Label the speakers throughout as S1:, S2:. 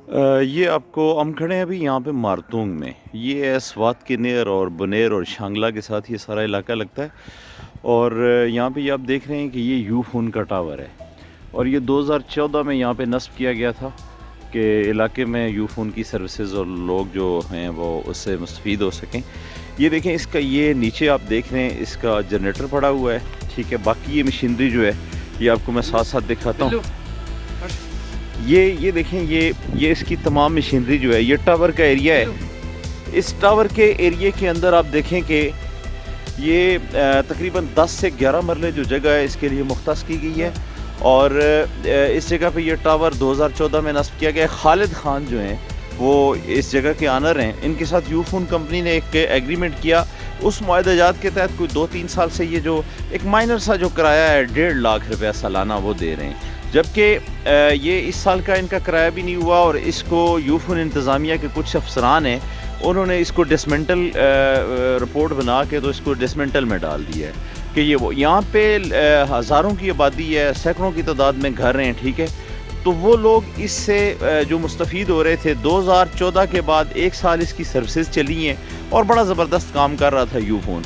S1: ये आपको हम खड़े हैं अभी यहाँ पे मारतूंग में। ये है स्वात के नेर और बुनेर और शांगला के साथ ये सारा इलाका लगता है। और यहाँ पे ये आप देख रहे हैं कि ये यू फोन का टावर है और ये 2014 में यहाँ पे नस्ब किया गया था कि इलाके में यू फोन की सर्विसेज और लोग जो हैं वो उससे मुस्तफ़ीद हो सकें। ये देखें, इसका ये नीचे आप देख रहे हैं इसका जनरेटर पड़ा हुआ है, ठीक है। बाकी ये मशीनरी जो है ये आपको मैं साथ साथ दिखाता हूँ। ये देखें, ये इसकी तमाम मशीनरी जो है, ये टावर का एरिया है। इस टावर के एरिया के अंदर आप देखें कि ये तकरीबन 10 से 11 मरले जो जगह है इसके लिए मुख्तस की गई है। और इस जगह पे ये टावर 2014 में नस्ब किया गया। खालिद खान जो हैं वो इस जगह के आनर हैं। इनके साथ यू फोन कंपनी ने एक एग्रीमेंट किया। उस मुआहदात के तहत कोई 2-3 साल से ये जो एक माइनर सा जो किराया है 1.5 लाख रुपया सालाना वो दे रहे हैं, जबकि ये इस साल का इनका किराया भी नहीं हुआ। और इसको यू फोन इंतज़ामिया के कुछ अफसरान हैं, उन्होंने इसको डिसमेंटल रिपोर्ट बना के तो इसको डिसमेंटल में डाल दिया है कि ये वो यहाँ पे हज़ारों की आबादी है, सैकड़ों की तादाद में घर हैं, ठीक है। तो वो लोग इससे जो मुस्तफ़ीद हो रहे थे 2014 के बाद 1 साल इसकी सर्विसेज चली हैं और बड़ा ज़बरदस्त काम कर रहा था यू फोन।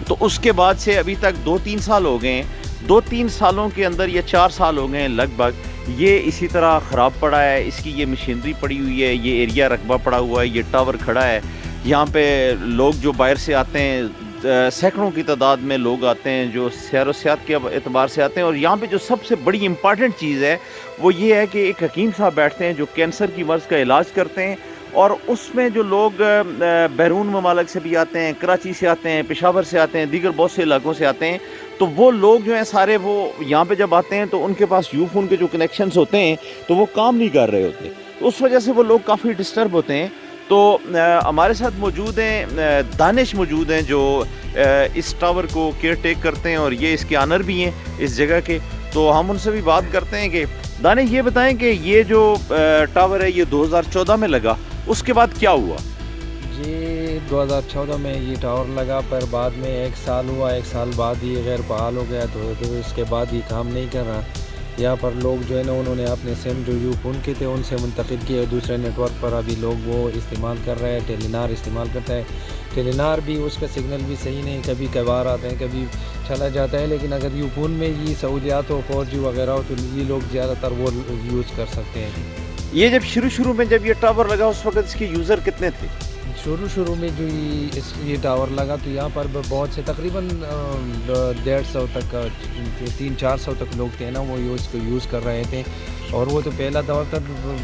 S1: तो उसके बाद से अभी तक 2-3 साल हो गए हैं। 2-3 सालों के अंदर या 4 साल हो गए हैं लगभग, ये इसी तरह ख़राब पड़ा है। इसकी ये मशीनरी पड़ी हुई है, ये एरिया रकबा पड़ा हुआ है, ये टावर खड़ा है। यहाँ पे लोग जो बाहर से आते हैं, सैकड़ों की तादाद में लोग आते हैं जो सैर व सियाहत के एतबार से आते हैं। और यहाँ पे जो सबसे बड़ी इम्पॉर्टेंट चीज़ है वो ये है कि एक हकीम साहब बैठते हैं जो कैंसर की मर्ज़ का इलाज करते हैं। और उसमें जो लोग बैरून ममालिक से भी आते हैं, कराची से आते हैं, पेशावर से आते हैं, दीगर बहुत से इलाकों से आते हैं, तो वो लोग जो हैं सारे वो यहाँ पे जब आते हैं तो उनके पास यू फोन के जो कनेक्शंस होते हैं तो वो काम नहीं कर रहे होते। तो उस वजह से वो लोग काफ़ी डिस्टर्ब होते हैं। तो हमारे साथ मौजूद हैं दानिश मौजूद हैं जो इस टावर को केयर टेक करते हैं और ये इसके आनर भी हैं इस जगह के। तो हम उनसे भी बात करते हैं कि दानिश ये बताएं कि ये जो टावर है ये 2014 में लगा, उसके बाद क्या हुआ?
S2: जी 2014 में ये टावर लगा, पर बाद में 1 साल हुआ, 1 साल बाद ये गैर बहाल हो गया। तो इसके बाद ये काम नहीं कर रहा। यहाँ पर लोग जो है ना उन्होंने अपने सिम जो यू फोन के थे उनसे मुंतकिल किए दूसरे नेटवर्क पर। अभी लोग वो इस्तेमाल कर रहे हैं, टेलीनार इस्तेमाल करता है। टेलीनार भी उसका सिग्नल भी सही नहीं, कभी कभार आते हैं, कभी चला जाता है। लेकिन अगर यू फोन में ये सहूलियात हो 4G वगैरह हो तो ये लोग ज़्यादातर वो यूज़ कर सकते हैं।
S1: ये जब शुरू में जब ये टावर लगा उस वक्त इसके यूज़र कितने थे?
S2: शुरू में जो ये टावर लगा तो यहाँ पर बहुत से तकरीबन 150 तक 300-400 तक लोग थे ना वो इसको यूज़ कर रहे थे। और वो तो पहला दौर था,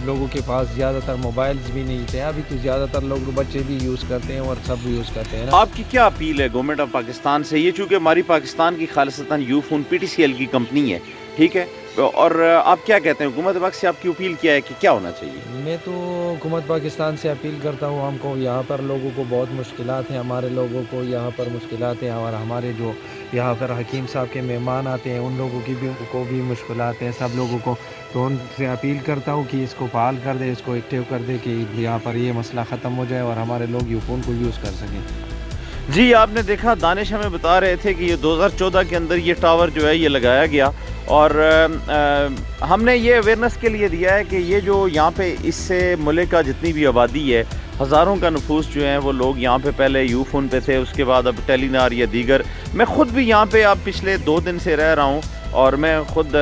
S2: लोगों के पास ज़्यादातर मोबाइल्स भी नहीं थे। अभी तो ज़्यादातर लोग बच्चे भी यूज़ करते हैं और सब यूज़ करते हैं ना।
S1: आपकी क्या अपील है गवर्नमेंट ऑफ पाकिस्तान से? ये चूँकि हमारी पाकिस्तान की खालिसतन यू फोन PTCL की कंपनी है, ठीक है, और आप क्या कहते हैं हुकूमत वक्त से आपकी अपील क्या है कि क्या होना चाहिए?
S2: मैं तो हुकूमत पाकिस्तान से अपील करता हूँ, हमको यहाँ पर लोगों को बहुत मुश्किलात हैं, हमारे लोगों को यहाँ पर मुश्किलात हैं। और हमारे जो यहाँ पर हकीम साहब के मेहमान आते हैं उन लोगों की भी मुश्किलात हैं, सब लोगों को। तो उनसे अपील करता हूँ कि इसको फाल कर दे, इसको एक्टिव कर दे कि यहाँ पर ये मसला ख़त्म हो जाए और हमारे लोग यू फोन को यूज़ कर सकें।
S1: जी, आपने देखा दानिश हमें बता रहे थे कि ये 2014 के अंदर ये टावर जो है ये लगाया गया। और हमने ये अवेयरनेस के लिए दिया है कि ये जो यहाँ पे इससे मुल्क का जितनी भी आबादी है, हज़ारों का नफूस जो है वो लोग यहाँ पे पहले यू फोन पे थे, उसके बाद अब टेलीनार या दीगर। मैं ख़ुद भी यहाँ पे अब पिछले 2 दिन से रह रहा हूँ और मैं ख़ुद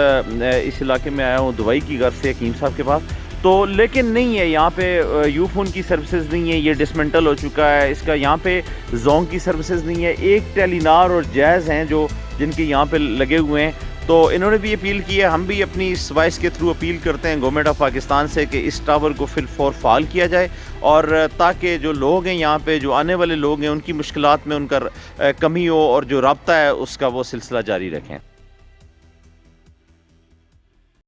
S1: इस इलाके में आया हूँ दुबई की घर से हकीम साहब के पास। तो लेकिन नहीं है यहाँ पे यू फोन की सर्विसेज नहीं है, ये डिसमेंटल हो चुका है इसका। यहाँ पे जोंग की सर्विसेज नहीं है, एक टेलीनार और जैज़ हैं जो जिनके यहाँ पे लगे हुए हैं। तो इन्होंने भी अपील की है, हम भी अपनी इस वॉइस के थ्रू अपील करते हैं गवर्नमेंट ऑफ पाकिस्तान से कि इस टावर को फिल फॉर फाल किया जाए और ताकि जो लोग हैं यहाँ पे जो आने वाले लोग हैं उनकी मुश्किलात में उनका कमी हो और जो राब्ता है उसका वो सिलसिला जारी रखें।